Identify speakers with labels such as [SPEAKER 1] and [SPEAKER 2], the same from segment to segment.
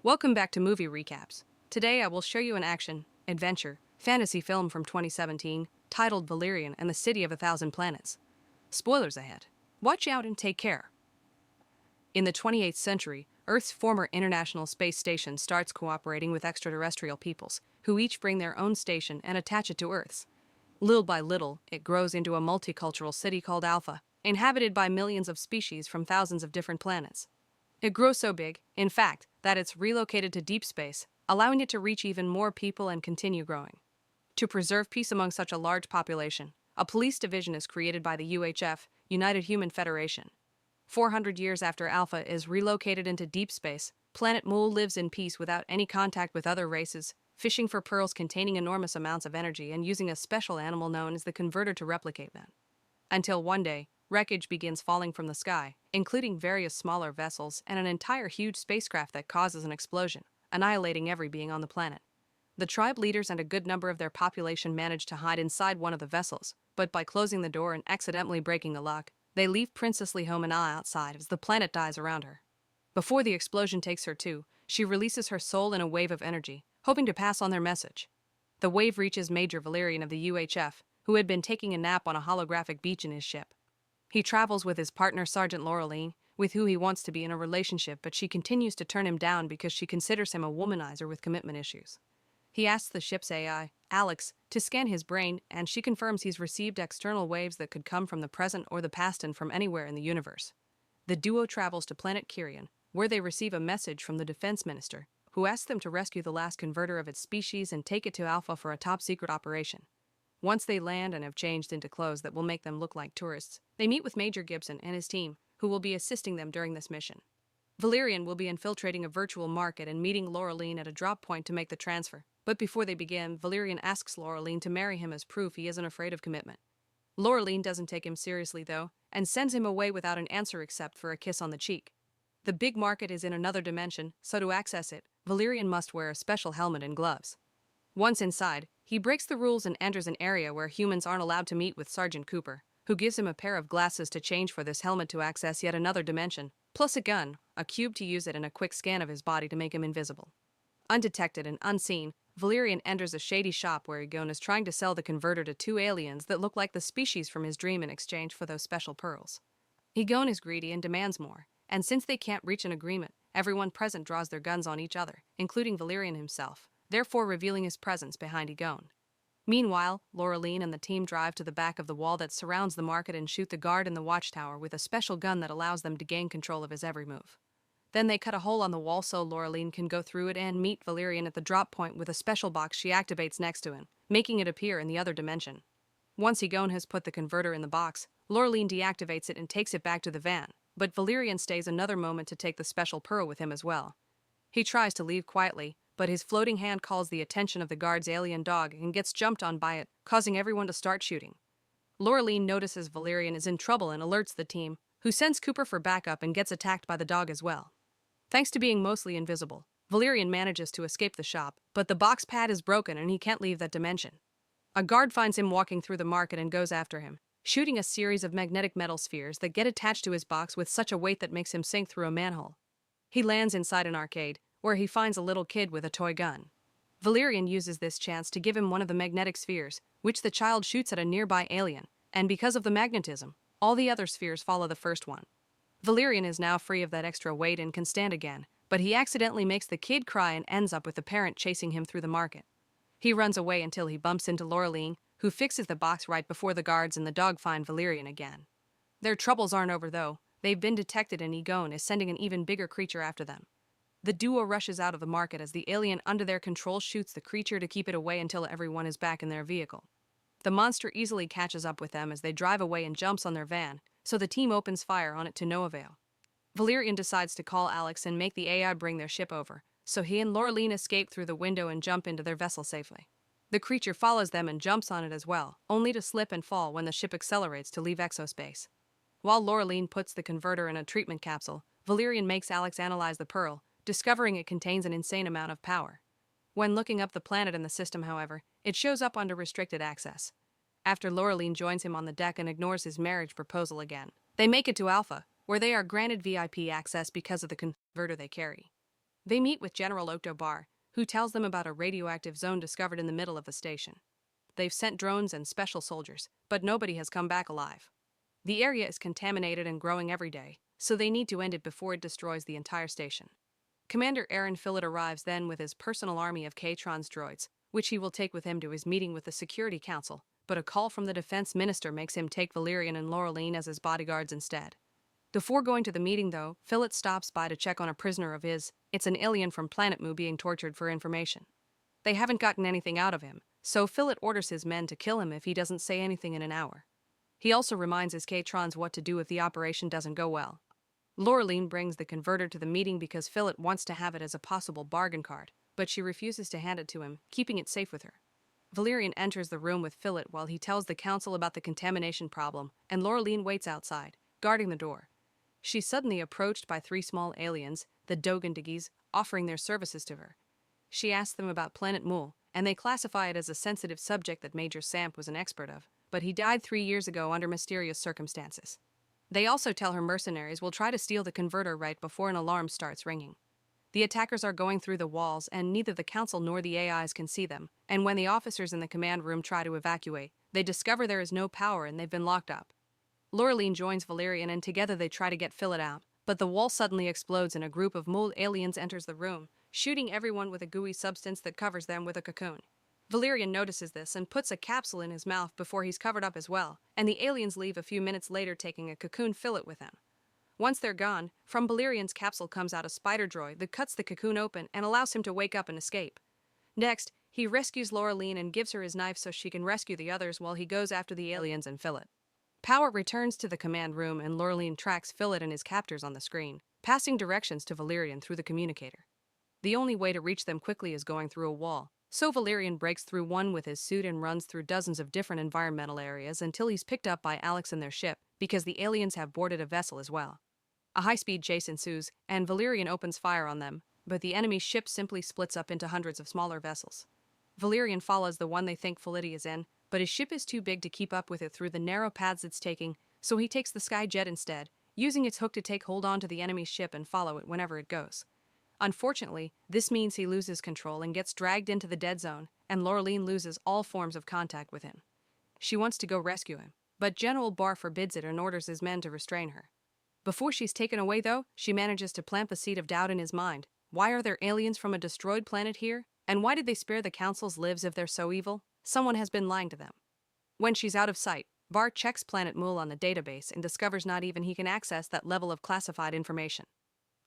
[SPEAKER 1] Welcome back to Movie Recaps. Today I will show you an action, adventure, fantasy film from 2017 titled Valerian and the City of a Thousand Planets. Spoilers ahead. Watch out and take care. In the 28th century, Earth's former International Space Station starts cooperating with extraterrestrial peoples, who each bring their own station and attach it to Earth's. Little by little, it grows into a multicultural city called Alpha, inhabited by millions of species from thousands of different planets. It grows so big, in fact, that it's relocated to deep space, allowing it to reach even more people and continue growing. To preserve peace among such a large population, a police division is created by the UHF, United Human Federation. 400 years after Alpha is relocated into deep space, Planet Mule lives in peace without any contact with other races, fishing for pearls containing enormous amounts of energy and using a special animal known as the converter to replicate them. Until one day, wreckage begins falling from the sky, including various smaller vessels and an entire huge spacecraft that causes an explosion, annihilating every being on the planet. The tribe leaders and a good number of their population manage to hide inside one of the vessels, but by closing the door and accidentally breaking the lock, they leave Princess Lehomena outside as the planet dies around her. Before the explosion takes her too, she releases her soul in a wave of energy, hoping to pass on their message. The wave reaches Major Valerian of the UHF, who had been taking a nap on a holographic beach in his ship. He travels with his partner Sergeant Laureline, with who he wants to be in a relationship, but she continues to turn him down because she considers him a womanizer with commitment issues. He asks the ship's AI, Alex, to scan his brain, and she confirms he's received external waves that could come from the present or the past and from anywhere in the universe. The duo travels to planet Kyrian, where they receive a message from the defense minister, who asks them to rescue the last converter of its species and take it to Alpha for a top-secret operation. Once they land and have changed into clothes that will make them look like tourists, they meet with Major Gibson and his team, who will be assisting them during this mission. Valerian will be infiltrating a virtual market and meeting Laureline at a drop point to make the transfer, but before they begin, Valerian asks Laureline to marry him as proof he isn't afraid of commitment. Laureline doesn't take him seriously, though, and sends him away without an answer except for a kiss on the cheek. The big market is in another dimension, so to access it, Valerian must wear a special helmet and gloves. Once inside, he breaks the rules and enters an area where humans aren't allowed to meet with Sergeant Cooper, who gives him a pair of glasses to change for this helmet to access yet another dimension, plus a gun, a cube to use it, and a quick scan of his body to make him invisible. Undetected and unseen, Valerian enters a shady shop where Egon is trying to sell the converter to two aliens that look like the species from his dream in exchange for those special pearls. Egon is greedy and demands more, and since they can't reach an agreement, everyone present draws their guns on each other, including Valerian himself, therefore revealing his presence behind Egon. Meanwhile, Laureline and the team drive to the back of the wall that surrounds the market and shoot the guard in the watchtower with a special gun that allows them to gain control of his every move. Then they cut a hole on the wall so Laureline can go through it and meet Valerian at the drop point with a special box she activates next to him, making it appear in the other dimension. Once Egon has put the converter in the box, Laureline deactivates it and takes it back to the van, but Valerian stays another moment to take the special pearl with him as well. He tries to leave quietly, but his floating hand calls the attention of the guard's alien dog and gets jumped on by it, causing everyone to start shooting. Laureline notices Valerian is in trouble and alerts the team, who sends Cooper for backup and gets attacked by the dog as well. Thanks to being mostly invisible, Valerian manages to escape the shop, but the box pad is broken and he can't leave that dimension. A guard finds him walking through the market and goes after him, shooting a series of magnetic metal spheres that get attached to his box with such a weight that makes him sink through a manhole. He lands inside an arcade, where he finds a little kid with a toy gun. Valerian uses this chance to give him one of the magnetic spheres, which the child shoots at a nearby alien, and because of the magnetism, all the other spheres follow the first one. Valerian is now free of that extra weight and can stand again, but he accidentally makes the kid cry and ends up with the parent chasing him through the market. He runs away until he bumps into Laureline, who fixes the box right before the guards and the dog find Valerian again. Their troubles aren't over though. They've been detected and Egon is sending an even bigger creature after them. The duo rushes out of the market as the alien under their control shoots the creature to keep it away until everyone is back in their vehicle. The monster easily catches up with them as they drive away and jumps on their van, so the team opens fire on it to no avail. Valerian decides to call Alex and make the AI bring their ship over, so he and Laureline escape through the window and jump into their vessel safely. The creature follows them and jumps on it as well, only to slip and fall when the ship accelerates to leave exospace. While Laureline puts the converter in a treatment capsule, Valerian makes Alex analyze the pearl, discovering it contains an insane amount of power. When looking up the planet in the system, however, it shows up under restricted access. After Laureline joins him on the deck and ignores his marriage proposal again, they make it to Alpha, where they are granted VIP access because of the converter they carry. They meet with General Bar, who tells them about a radioactive zone discovered in the middle of the station. They've sent drones and special soldiers, but nobody has come back alive. The area is contaminated and growing every day, so they need to end it before it destroys the entire station. Commander Aaron Fillet arrives then with his personal army of K-Tron's droids, which he will take with him to his meeting with the Security Council, but a call from the defense minister makes him take Valerian and Laureline as his bodyguards instead. Before going to the meeting, though, Fillet stops by to check on a prisoner of his. It's an alien from Planet Mu being tortured for information. They haven't gotten anything out of him, so Fillet orders his men to kill him if he doesn't say anything in an hour. He also reminds his K-Trons what to do if the operation doesn't go well. Laureline brings the converter to the meeting because Fillet wants to have it as a possible bargain card, but she refuses to hand it to him, keeping it safe with her. Valerian enters the room with Fillet while he tells the council about the contamination problem, and Laureline waits outside, guarding the door. She's suddenly approached by 3 small aliens, the Dogandigis, offering their services to her. She asks them about Planet Mul, and they classify it as a sensitive subject that Major Samp was an expert of, but he died 3 years ago under mysterious circumstances. They also tell her mercenaries will try to steal the converter right before an alarm starts ringing. The attackers are going through the walls, and neither the council nor the AIs can see them, and when the officers in the command room try to evacuate, they discover there is no power and they've been locked up. Laureline joins Valerian and together they try to get Fillet out, but the wall suddenly explodes and a group of Mul aliens enters the room, shooting everyone with a gooey substance that covers them with a cocoon. Valerian notices this and puts a capsule in his mouth before he's covered up as well, and the aliens leave a few minutes later taking a cocoon Fillet with them. Once they're gone, from Valerian's capsule comes out a spider droid that cuts the cocoon open and allows him to wake up and escape. Next, he rescues Laureline and gives her his knife so she can rescue the others while he goes after the aliens and Fillet. Power returns to the command room and Laureline tracks Fillet and his captors on the screen, passing directions to Valerian through the communicator. The only way to reach them quickly is going through a wall, so Valerian breaks through one with his suit and runs through dozens of different environmental areas until he's picked up by Alex and their ship, because the aliens have boarded a vessel as well. A high-speed chase ensues, and Valerian opens fire on them, but the enemy ship simply splits up into hundreds of smaller vessels. Valerian follows the one they think Fillet is in, but his ship is too big to keep up with it through the narrow paths it's taking, so he takes the Skyjet instead, using its hook to take hold onto the enemy's ship and follow it whenever it goes. Unfortunately, this means he loses control and gets dragged into the dead zone, and Laureline loses all forms of contact with him. She wants to go rescue him, but General Bar forbids it and orders his men to restrain her. Before she's taken away, though, she manages to plant the seed of doubt in his mind. Why are there aliens from a destroyed planet here? And why did they spare the Council's lives if they're so evil? Someone has been lying to them. When she's out of sight, Bar checks Planet Mul on the database and discovers not even he can access that level of classified information.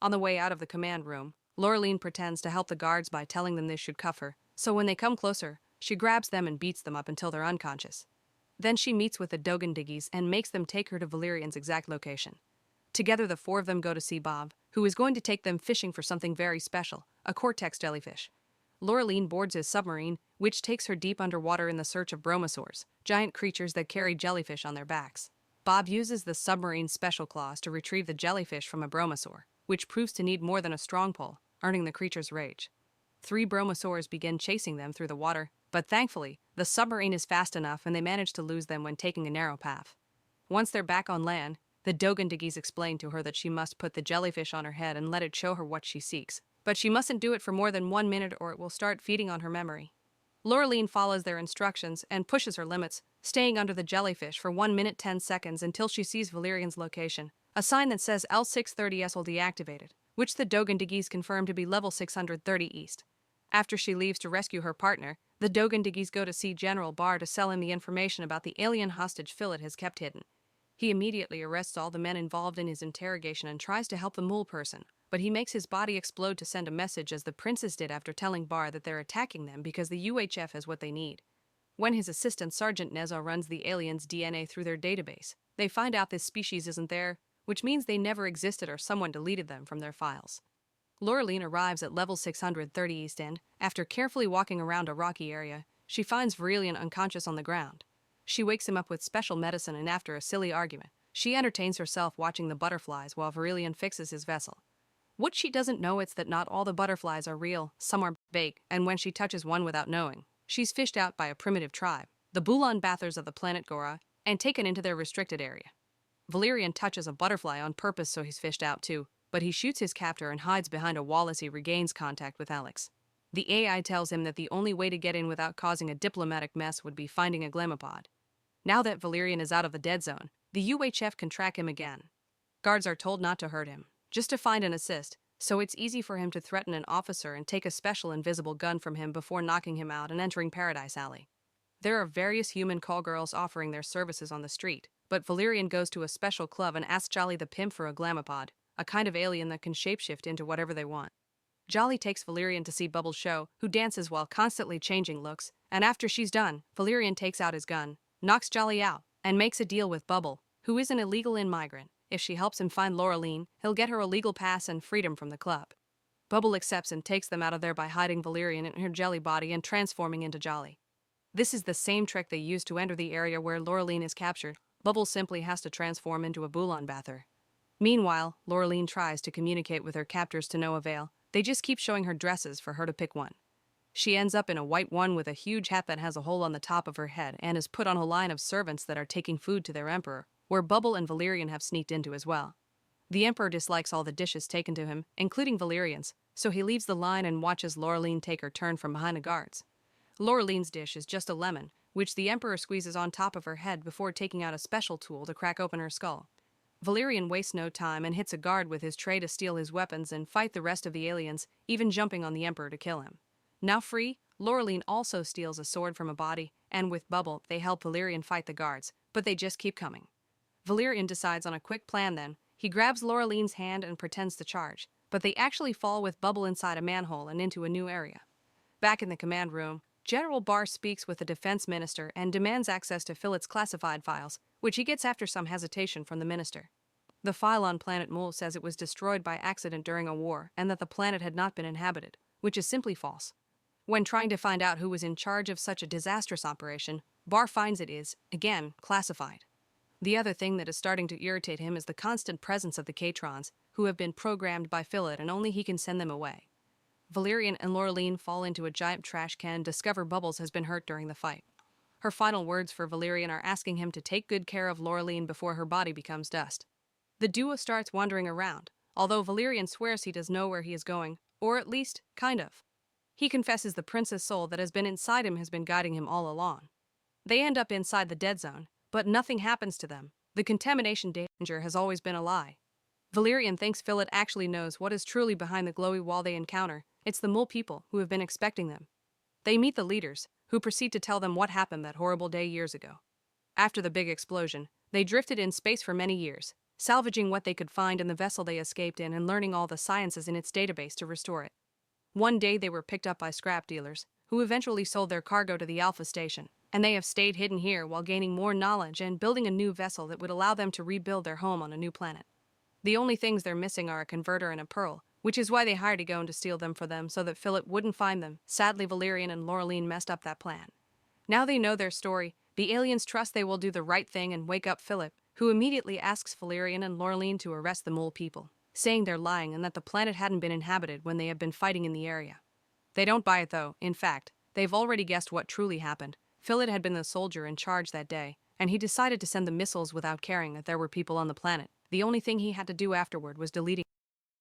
[SPEAKER 1] On the way out of the command room, Laureline pretends to help the guards by telling them they should cuff her, so when they come closer, she grabs them and beats them up until they're unconscious. Then she meets with the Dogandigis and makes them take her to Valerian's exact location. Together the 4 of them go to see Bob, who is going to take them fishing for something very special, a cortex jellyfish. Laureline boards his submarine, which takes her deep underwater in the search of bromosaurs, giant creatures that carry jellyfish on their backs. Bob uses the submarine's special claws to retrieve the jellyfish from a bromosaur, which proves to need more than a strong pull, earning the creature's rage. 3 bromosaurs begin chasing them through the water, but thankfully, the submarine is fast enough and they manage to lose them when taking a narrow path. Once they're back on land, the Dogandigis explain to her that she must put the jellyfish on her head and let it show her what she seeks, but she mustn't do it for more than 1 minute or it will start feeding on her memory. Laureline follows their instructions and pushes her limits, staying under the jellyfish for 1 minute 10 seconds until she sees Valerian's location, a sign that says L630S will deactivated, which the Dogandigis confirm to be level 630 East. After she leaves to rescue her partner, the Dogandigis go to see General Bar to sell him the information about the alien hostage Fillet has kept hidden. He immediately arrests all the men involved in his interrogation and tries to help the mule person, but he makes his body explode to send a message as the princes did after telling Bar that they're attacking them because the UHF has what they need. When his assistant Sergeant Neza runs the aliens' DNA through their database, they find out this species isn't there, which means they never existed or someone deleted them from their files. Laureline arrives at level 630 East End. After carefully walking around a rocky area, she finds Valerian unconscious on the ground. She wakes him up with special medicine and after a silly argument, she entertains herself watching the butterflies while Valerian fixes his vessel. What she doesn't know is that not all the butterflies are real, some are fake, and when she touches one without knowing, she's fished out by a primitive tribe, the Bulan Bathers of the planet Gora, and taken into their restricted area. Valerian touches a butterfly on purpose so he's fished out too, but he shoots his captor and hides behind a wall as he regains contact with Alex. The AI tells him that the only way to get in without causing a diplomatic mess would be finding a glamapod. Now that Valerian is out of the dead zone, the UHF can track him again. Guards are told not to hurt him, just to find and assist, so it's easy for him to threaten an officer and take a special invisible gun from him before knocking him out and entering Paradise Alley. There are various human call girls offering their services on the street, but Valerian goes to a special club and asks Jolly the pimp for a glamapod, a kind of alien that can shapeshift into whatever they want. Jolly takes Valerian to see Bubble's show, who dances while constantly changing looks, and after she's done, Valerian takes out his gun, knocks Jolly out, and makes a deal with Bubble, who is an illegal immigrant. If she helps him find Laureline, he'll get her a legal pass and freedom from the club. Bubble accepts and takes them out of there by hiding Valerian in her jelly body and transforming into Jolly. This is the same trick they use to enter the area where Laureline is captured. Bubble simply has to transform into a Boulon bather. Meanwhile, Laureline tries to communicate with her captors to no avail. They just keep showing her dresses for her to pick one. She ends up in a white one with a huge hat that has a hole on the top of her head and is put on a line of servants that are taking food to their emperor, where Bubble and Valerian have sneaked into as well. The emperor dislikes all the dishes taken to him, including Valerian's, so he leaves the line and watches Laureline take her turn from behind the guards. Laureline's dish is just a lemon, which the emperor squeezes on top of her head before taking out a special tool to crack open her skull. Valerian wastes no time and hits a guard with his tray to steal his weapons and fight the rest of the aliens, even jumping on the emperor to kill him. Now free, Laureline also steals a sword from a body, and with Bubble, they help Valerian fight the guards, but they just keep coming. Valerian decides on a quick plan then. He grabs Laureline's hand and pretends to charge, but they actually fall with Bubble inside a manhole and into a new area. Back in the command room, General Barr speaks with the defense minister and demands access to Philip's classified files, which he gets after some hesitation from the minister. The file on planet Mole says it was destroyed by accident during a war and that the planet had not been inhabited, which is simply false. When trying to find out who was in charge of such a disastrous operation, Barr finds it is, again, classified. The other thing that is starting to irritate him is the constant presence of the Katrons, who have been programmed by Philip and only he can send them away. Valerian and Laureline fall into a giant trash can and discover Bubbles has been hurt during the fight. Her final words for Valerian are asking him to take good care of Laureline before her body becomes dust. The duo starts wandering around, although Valerian swears he does know where he is going, or at least, kind of. He confesses the prince's soul that has been inside him has been guiding him all along. They end up inside the dead zone, but nothing happens to them. The contamination danger has always been a lie. Valerian thinks Philip actually knows what is truly behind the glowy wall they encounter. It's the mole people who have been expecting them. They meet the leaders, who proceed to tell them what happened that horrible day years ago. After the big explosion, they drifted in space for many years, salvaging what they could find in the vessel they escaped in and learning all the sciences in its database to restore it. One day they were picked up by scrap dealers, who eventually sold their cargo to the Alpha Station, and they have stayed hidden here while gaining more knowledge and building a new vessel that would allow them to rebuild their home on a new planet. The only things they're missing are a converter and a pearl, which is why they hired Egon to steal them for them so that Philip wouldn't find them. Sadly, Valerian and Laureline messed up that plan. Now they know their story, the aliens trust they will do the right thing and wake up Philip, who immediately asks Valerian and Laureline to arrest the mole people, saying they're lying and that the planet hadn't been inhabited when they have been fighting in the area. They don't buy it though. In fact, they've already guessed what truly happened. Philip had been the soldier in charge that day, and he decided to send the missiles without caring that there were people on the planet. The only thing he had to do afterward was deleting